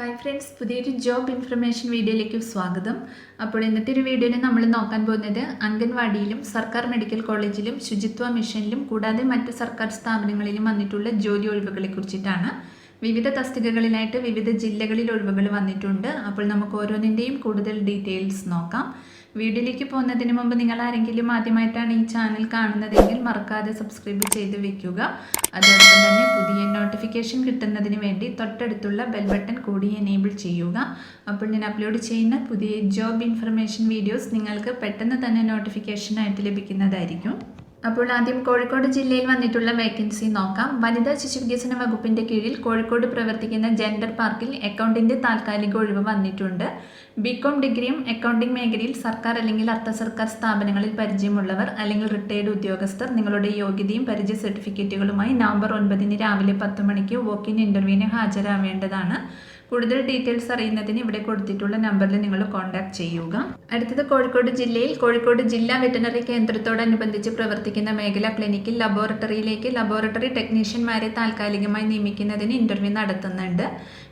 Hi friends, പുതിയൊരു job information വീഡിയോയിലേക്ക് സ്വാഗതം. അപ്പോൾ ഇന്നത്തെ ഒരു വീഡിയോയിൽ നമ്മൾ നോക്കാൻ പോകുന്നത് അംഗൻവാടിയിലും സർക്കാർ മെഡിക്കൽ കോളേജിലും ശുചിത്വ മിഷനിലും കൂടാതെ മറ്റ് സർക്കാർ സ്ഥാപനങ്ങളിലും വന്നിട്ടുള്ള ജോലി ഒഴിവുകളെ കുറിച്ചിട്ടാണ്. വിവിധ തസ്തികകളിലായിട്ട് വിവിധ ജില്ലകളിൽ ഒഴിവുകൾ വന്നിട്ടുണ്ട്. അപ്പോൾ നമുക്ക് ഓരോന്നിൻ്റെയും കൂടുതൽ ഡീറ്റെയിൽസ് നോക്കാം. വീഡിയോയിലേക്ക് പോകുന്നതിന് മുമ്പ് നിങ്ങൾ ആരെങ്കിലും ആദ്യമായിട്ടാണ് ഈ ചാനൽ കാണുന്നതെങ്കിൽ മറക്കാതെ സബ്സ്ക്രൈബ് ചെയ്ത് വെക്കുക. അതോടൊപ്പം തന്നെ പുതിയ നോട്ടിഫിക്കേഷൻ കിട്ടുന്നതിന് വേണ്ടി തൊട്ടടുത്തുള്ള ബെൽ ബട്ടൺ കൂടി എനേബിൾ ചെയ്യുക. അപ്പോൾ ഞാൻ അപ്ലോഡ് ചെയ്യുന്ന പുതിയ ജോബ് ഇൻഫർമേഷൻ വീഡിയോസ് നിങ്ങൾക്ക് പെട്ടെന്ന് തന്നെ നോട്ടിഫിക്കേഷനായിട്ട് ലഭിക്കുന്നതായിരിക്കും. അപ്പോൾ ആദ്യം കോഴിക്കോട് ജില്ലയിൽ വന്നിട്ടുള്ള വേക്കൻസി നോക്കാം. വനിതാ ശിശുവികസന വകുപ്പിൻ്റെ കീഴിൽ കോഴിക്കോട് പ്രവർത്തിക്കുന്ന ജെൻഡർ പാർക്കിൽ അക്കൗണ്ടിൻ്റെ താൽക്കാലിക ഒഴിവ് വന്നിട്ടുണ്ട്. ബികോം ഡിഗ്രിയും അക്കൗണ്ടിംഗ് മേഖലയിൽ സർക്കാർ അല്ലെങ്കിൽ അർദ്ധ സർക്കാർ സ്ഥാപനങ്ങളിൽ പരിചയമുള്ളവർ അല്ലെങ്കിൽ റിട്ടയർഡ് ഉദ്യോഗസ്ഥർ നിങ്ങളുടെ യോഗ്യതയും പരിചയ സർട്ടിഫിക്കറ്റുകളുമായി നവംബർ 9 രാവിലെ 10 മണിക്ക് വോക്ക് ഇൻ ഇൻ്റർവ്യൂവിന് ഹാജരാവേണ്ടതാണ്. കൂടുതൽ ഡീറ്റെയിൽസ് അറിയുന്നതിന് ഇവിടെ കൊടുത്തിട്ടുള്ള നമ്പറിൽ നിങ്ങൾ കോൺടാക്ട് ചെയ്യുക. അടുത്തത് കോഴിക്കോട് ജില്ലയിൽ കോഴിക്കോട് ജില്ലാ വെറ്ററിനറി കേന്ദ്രത്തോടനുബന്ധിച്ച് പ്രവർത്തിക്കുന്ന മേഖലാ ക്ലിനിക്കിൽ ലബോറട്ടറിയിലേക്ക് ലബോറട്ടറി ടെക്നീഷ്യന്മാരെ താൽക്കാലികമായി നിയമിക്കുന്നതിന് ഇൻ്റർവ്യൂ നടത്തുന്നുണ്ട്.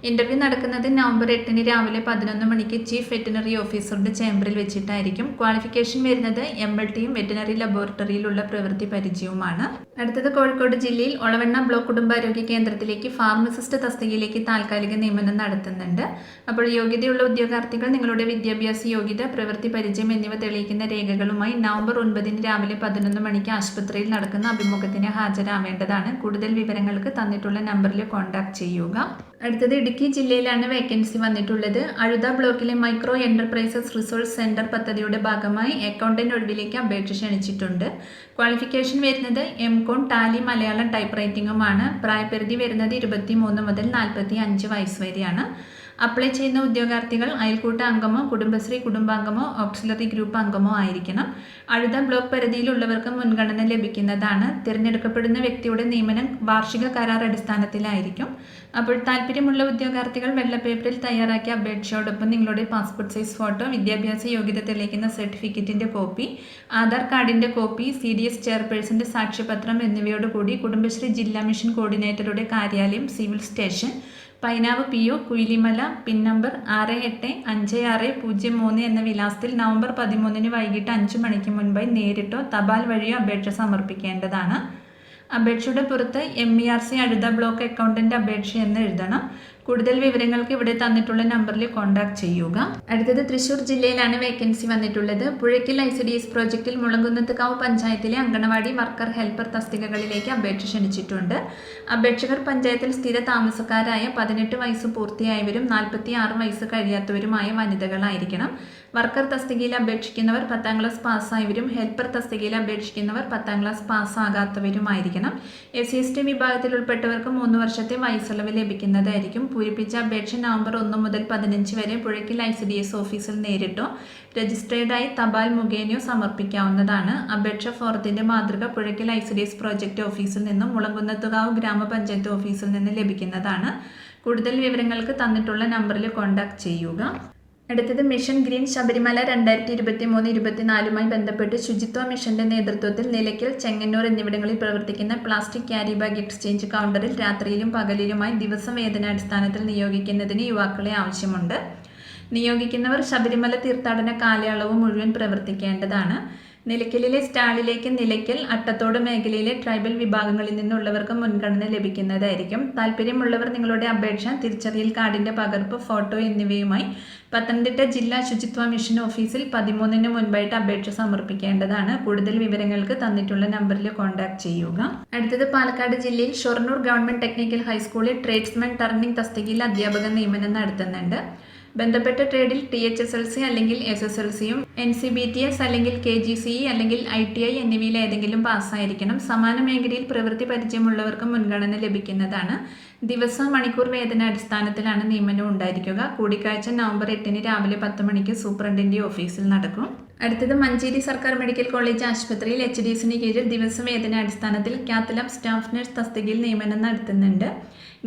ഇൻ്റർവ്യൂ നടക്കുന്നത് നവംബർ 8 രാവിലെ 11 മണിക്ക് ചീഫ് വെറ്ററിനറി ഓഫീസറുടെ ചേംബറിൽ വെച്ചിട്ടായിരിക്കും. ക്വാളിഫിക്കേഷൻ വരുന്നത് MLTയും വെറ്ററിനറി ലബോറട്ടറിയിലുള്ള പ്രവൃത്തി പരിചയവുമാണ്. അടുത്തത് കോഴിക്കോട് ജില്ലയിൽ ഒളവണ്ണ ബ്ലോക്ക് കുടുംബാരോഗ്യ കേന്ദ്രത്തിലേക്ക് ഫാർമസിസ്റ്റ് തസ്തികയിലേക്ക് താൽക്കാലിക നിയമനം നടത്തുന്നുണ്ട്. അപ്പോൾ യോഗ്യതയുള്ള ഉദ്യോഗാർത്ഥികൾ നിങ്ങളുടെ വിദ്യാഭ്യാസ യോഗ്യത, പ്രവൃത്തി പരിചയം എന്നിവ തെളിയിക്കുന്ന രേഖകളുമായി നവംബർ 9 രാവിലെ 11 മണിക്ക് ആശുപത്രിയിൽ നടക്കുന്ന അഭിമുഖത്തിന് ഹാജരാവേണ്ടതാണ്. കൂടുതൽ വിവരങ്ങൾക്ക് തന്നിട്ടുള്ള നമ്പറിൽ കോൺടാക്ട് ചെയ്യുക. അടുത്തത് ഇടുക്കി ജില്ലയിലാണ് വേക്കൻസി വന്നിട്ടുള്ളത്. അഴുത ബ്ലോക്കിലെ മൈക്രോ എന്റർപ്രൈസസ് റിസോഴ്സ് സെന്റർ പദ്ധതിയുടെ ഭാഗമായി അക്കൗണ്ടന്റ് ഒഴിവിലേക്ക് അപേക്ഷ ക്ഷണിച്ചിട്ടുണ്ട്. ക്വാളിഫിക്കേഷൻ വരുന്നത് MCOM ടാലി മലയാളം ടൈപ്പ് റൈറ്റിംഗുമാണ്. പ്രായപരിധി വരുന്നത് 23 മുതൽ 45 വയസ്സ് വരെയാണ്. അപ്ലൈ ചെയ്യുന്ന ഉദ്യോഗാർത്ഥികൾ അയൽക്കൂട്ട അംഗമോ കുടുംബശ്രീ കുടുംബാംഗമോ ഓക്സിലറി ഗ്രൂപ്പ് അംഗമോ ആയിരിക്കണം. അഴുത ബ്ലോക്ക് പരിധിയിലുള്ളവർക്ക് മുൻഗണന ലഭിക്കുന്നതാണ്. തിരഞ്ഞെടുക്കപ്പെടുന്ന വ്യക്തിയുടെ നിയമനം വാർഷിക കരാർ അടിസ്ഥാനത്തിലായിരിക്കും. അപ്പോൾ താല്പര്യമുള്ള ഉദ്യോഗാർത്ഥികൾ വെള്ള പേപ്പറിൽ തയ്യാറാക്കിയ അപേക്ഷയോടൊപ്പം നിങ്ങളുടെ പാസ്പോർട്ട് സൈസ് ഫോട്ടോ, വിദ്യാഭ്യാസ യോഗ്യത തെളിയിക്കുന്ന സർട്ടിഫിക്കറ്റിൻ്റെ കോപ്പി, ആധാർ കാർഡിൻ്റെ കോപ്പി, CDS ചെയർപേഴ്സൻ്റെ സാക്ഷ്യപത്രം എന്നിവയോടുകൂടി കുടുംബശ്രീ ജില്ലാ മിഷൻ കോർഡിനേറ്ററുടെ കാര്യാലയം, civil station, Painavu PO, Kuyilimala, pin number 685603 എന്ന വിലാസത്തിൽ നവംബർ 13 വൈകിട്ട് 5 മണിക്ക് മുൻപായി നേരിട്ടോ തപാൽ വഴിയോ അപേക്ഷ സമർപ്പിക്കേണ്ടതാണ്. അപേക്ഷയുടെ പുറത്ത് MERC അഴുത ബ്ലോക്ക് അക്കൗണ്ടന്റ് അപേക്ഷ എന്ന് എഴുതണം. കൂടുതൽ വിവരങ്ങൾക്ക് ഇവിടെ തന്നിട്ടുള്ള നമ്പറിൽ കോൺടാക്ട് ചെയ്യുക. അടുത്തത് തൃശ്ശൂർ ജില്ലയിലാണ് വേക്കൻസി വന്നിട്ടുള്ളത്. പുഴയ്ക്കൽ ICDS പ്രോജക്റ്റിൽ മുളങ്കുന്നത്ത്കാവ് പഞ്ചായത്തിലെ അങ്കണവാടി വർക്കർ ഹെൽപ്പർ തസ്തികകളിലേക്ക് അപേക്ഷ ക്ഷണിച്ചിട്ടുണ്ട്. അപേക്ഷകർ പഞ്ചായത്തിൽ സ്ഥിര താമസക്കാരായ 18 വയസ്സ് പൂർത്തിയായവരും 46 വയസ്സ് കഴിയാത്തവരുമായ വനിതകളായിരിക്കണം. വർക്കർ തസ്തികയിൽ അപേക്ഷിക്കുന്നവർ 10ാം ക്ലാസ് പാസ്സായവരും ഹെൽപ്പർ തസ്തികയിൽ അപേക്ഷിക്കുന്നവർ 10ാം ക്ലാസ് പാസ്സാകാത്തവരുമായിരിക്കണം. SC/ST വിഭാഗത്തിൽ ഉൾപ്പെട്ടവർക്ക് 3 വർഷത്തെ വയസ്സളവ് ലഭിക്കുന്നതായിരിക്കും. പൂരിപ്പിച്ച അപേക്ഷ നവംബർ 1 മുതൽ 15 വരെ പുഴയ്ക്കൽ ICDS ഓഫീസിൽ നേരിട്ടോ രജിസ്ട്രേഡായി തപാൽ മുഖേനയോ സമർപ്പിക്കാവുന്നതാണ്. അപേക്ഷ ഫോറത്തിന്റെ മാതൃക പുഴയ്ക്കൽ ICDS പ്രോജക്റ്റ് ഓഫീസിൽ നിന്നും മുളങ്കുന്നത്തുകാവ് ഗ്രാമപഞ്ചായത്ത് ഓഫീസിൽ നിന്ന് ലഭിക്കുന്നതാണ്. കൂടുതൽ വിവരങ്ങൾക്ക് തന്നിട്ടുള്ള നമ്പറിൽ കോൺടാക്ട് ചെയ്യുക. അടുത്തത് മിഷൻ ഗ്രീൻ ശബരിമല 2023-24 ബന്ധപ്പെട്ട് ശുചിത്വ മിഷന്റെ നേതൃത്വത്തിൽ നിലയ്ക്കൽ, ചെങ്ങന്നൂർ എന്നിവിടങ്ങളിൽ പ്രവർത്തിക്കുന്ന പ്ലാസ്റ്റിക് ക്യാരി ബാഗ് എക്സ്ചേഞ്ച് കൗണ്ടറിൽ രാത്രിയിലും പകലിലുമായി ദിവസം വേതനാടിസ്ഥാനത്തിൽ നിയോഗിക്കുന്നതിന് യുവാക്കളെ ആവശ്യമുണ്ട്. നിയോഗിക്കുന്നവർ ശബരിമല തീർത്ഥാടന കാലയളവ് മുഴുവൻ പ്രവർത്തിക്കേണ്ടതാണ്. നിലയ്ക്കലിലെ സ്റ്റാളിലേക്ക് നിലയ്ക്കൽ, അട്ടത്തോട് മേഖലയിലെ ട്രൈബൽ വിഭാഗങ്ങളിൽ നിന്നുള്ളവർക്ക് മുൻഗണന ലഭിക്കുന്നതായിരിക്കും. താല്പര്യമുള്ളവർ നിങ്ങളുടെ അപേക്ഷ, തിരിച്ചറിയൽ കാർഡിൻ്റെ പകർപ്പ്, ഫോട്ടോ എന്നിവയുമായി പത്തനംതിട്ട ജില്ലാ ശുചിത്വ മിഷൻ ഓഫീസിൽ 13 മുൻപായിട്ട് അപേക്ഷ സമർപ്പിക്കേണ്ടതാണ്. കൂടുതൽ വിവരങ്ങൾക്ക് തന്നിട്ടുള്ള നമ്പറിൽ കോൺടാക്ട് ചെയ്യുക. അടുത്തത് പാലക്കാട് ജില്ലയിൽ ഷൊർണൂർ ഗവൺമെൻറ് ടെക്നിക്കൽ ഹൈസ്കൂളിൽ ട്രേഡ്സ്മാൻ ടർണിംഗ് തസ്തികയിൽ അധ്യാപക നിയമനം നടത്തുന്നുണ്ട്. ബന്ധപ്പെട്ട ട്രേഡിൽ THSLC അല്ലെങ്കിൽ SSLCയും NCBTS അല്ലെങ്കിൽ KGCE അല്ലെങ്കിൽ ITI എന്നിവയിൽ ഏതെങ്കിലും പാസ്സായിരിക്കണം. സമാന മേഖലയിൽ പ്രവൃത്തി പരിചയമുള്ളവർക്ക് മുൻഗണന ലഭിക്കുന്നതാണ്. ദിവസം മണിക്കൂർ വേതനാടിസ്ഥാനത്തിലാണ് നിയമനം ഉണ്ടായിരിക്കുക. കൂടിക്കാഴ്ച നവംബർ 8 രാവിലെ 10 മണിക്ക് സൂപ്രണ്ടിൻ്റെ ഓഫീസിൽ നടക്കും. അടുത്തത് മഞ്ചേരി സർക്കാർ മെഡിക്കൽ കോളേജ് ആശുപത്രിയിൽ HDSന് കീഴിൽ ദിവസം വേതനാടിസ്ഥാനത്തിൽ കാത്ത് ലാബ് സ്റ്റാഫ് നഴ്സ് തസ്തികയിൽ നിയമനം നടത്തുന്നുണ്ട്.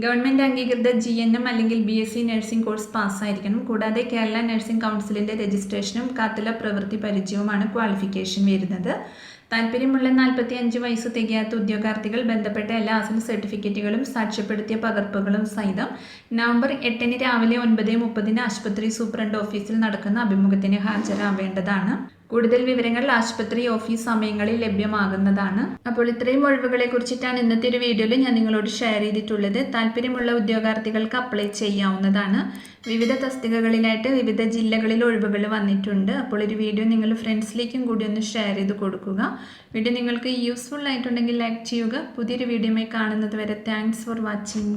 ഗവൺമെൻറ് അംഗീകൃത GNM അല്ലെങ്കിൽ BSc നഴ്സിംഗ് കോഴ്സ് പാസ്സായിരിക്കണം. കൂടാതെ കേരള നഴ്സിംഗ് കൗൺസിലിൻ്റെ രജിസ്ട്രേഷനും കാത്തുള്ള പ്രവൃത്തി പരിചയവുമാണ് ക്വാളിഫിക്കേഷൻ വരുന്നത്. താല്പര്യമുള്ള 45 വയസ്സ് തികയാത്ത ഉദ്യോഗാർത്ഥികൾ ബന്ധപ്പെട്ട എല്ലാ അസൽ സർട്ടിഫിക്കറ്റുകളും സാക്ഷ്യപ്പെടുത്തിയ പകർപ്പുകളും സഹിതം നവംബർ 8 രാവിലെ 9:30 ആശുപത്രി സൂപ്രണ്ട് ഓഫീസിൽ നടക്കുന്ന അഭിമുഖത്തിന് ഹാജരാവേണ്ടതാണ്. കൂടുതൽ വിവരങ്ങൾ ആശുപത്രി ഓഫീസ് സമയങ്ങളിൽ ലഭ്യമാകുന്നതാണ്. അപ്പോൾ ഇത്രയും ഒഴിവുകളെ കുറിച്ചിട്ടാണ് ഇന്നത്തെ ഒരു വീഡിയോയിൽ ഞാൻ നിങ്ങളോട് ഷെയർ ചെയ്തിട്ടുള്ളത്. താല്പര്യമുള്ള ഉദ്യോഗാർത്ഥികൾക്ക് അപ്ലൈ ചെയ്യാവുന്നതാണ്. വിവിധ തസ്തികകളിലായിട്ട് വിവിധ ജില്ലകളിൽ ഒഴിവുകൾ വന്നിട്ടുണ്ട്. അപ്പോൾ ഒരു വീഡിയോ നിങ്ങൾ ഫ്രണ്ട്സിലേക്കും കൂടി ഒന്ന് ഷെയർ ചെയ്ത് കൊടുക്കുക. വീഡിയോ നിങ്ങൾക്ക് യൂസ്ഫുൾ ആയിട്ടുണ്ടെങ്കിൽ ലൈക്ക് ചെയ്യുക. പുതിയൊരു വീഡിയോയുമായി കാണുന്നത് വരെ താങ്ക്സ് ഫോർ വാച്ചിങ്.